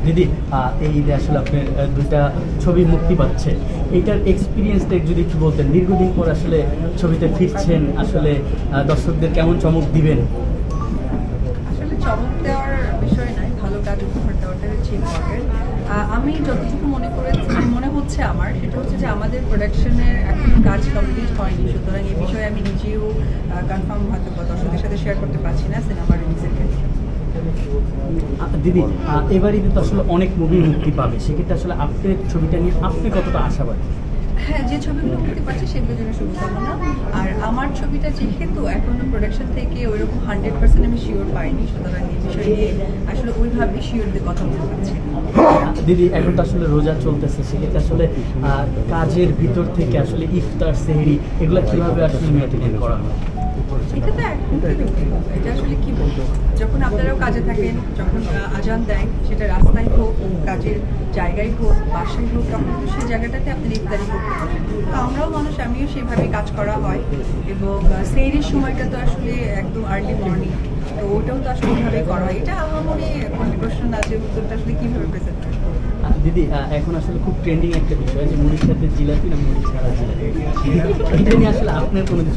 দিদি, এই ঈদে আসলে আপনার দুইটা ছবি মুক্তি পাচ্ছে, এইটার এক্সপিরিয়েন্সটা যদি একটু বলতেন। দীর্ঘদিন পর আসলে ছবিতে ফিরছেন, আসলে দর্শকদের কেমন চমক দিবেন? আসলে চমক দেওয়ার বিষয় নয়, ভালো কাজ উপহার দেওয়াটা হচ্ছে ইম্পর্টেন্ট। আমি যতটুকু মনে হচ্ছে আমার, সেটা হচ্ছে যে আমাদের প্রোডাকশনের এখনো কাজ কমপ্লিট হয়নি, সুতরাং এই বিষয়ে আমি নিজেও কনফার্ম হয়তো বা দর্শকদের সাথে শেয়ার করতে পারছি না সিনেমা রিলিজের ক্ষেত্রে। দিদি, এবার ঈদে তো আসলে অনেক মুভি মুক্তি পাবে, সেক্ষেত্রে আসলে আপনার ছবিটা নিয়ে আপনি কতটা আশাবাদী? হ্যাঁ, যে ছবিগুলো মুক্তি পাচ্ছে সেগুলোর জন্য শুভকামনা। আর আমার ছবিটা যেহেতু এখনো প্রোডাকশন থেকে ওইরকম 100% আমি শিওর পাইনি, সুতরাং এই বিষয় নিয়ে আসলে ওইভাবে শিওরদের কথা বলতে পারছি না। দিদি, এখন তো আসলে রোজা চলতেছে, সেক্ষেত্রে আসলে কাজের ভিতর থেকে আসলে ইফতার, সেহরি এগুলো কিভাবে আসলে মেনটেন করা হয়? এটা তো একদম এটা আসলে কি বলবো, যখন আপনারাও কাজে থাকেন, যখন আজান দেয়, সেটা রাস্তায় হোক, কাজের জায়গায় হোক, বাসায় হোক, তখন তো সেই জায়গাটাতে আপনি ইফতারি করতে পারেন। তো আমরাও মানুষ, আমিও সেভাবে কাজ করা হয়। এবং সেহরির সময়টা তো আসলে একদম আর্লি মর্নিং, তো ওটাও তো আসলে ওইভাবে করা হয়। এটা আমার মনে কোনো প্রশ্ন না যে উত্তরটা আসলে কীভাবে প্রেজেন্ট করবো। দিদি, এখন আসলে খুব ট্রেন্ডিং একটা বিষয় যে মুড়ির সাথে জিলাপি না মুড়ি ছাড়া জিলাপি, এটা নিয়ে আসলে আপনার কোনো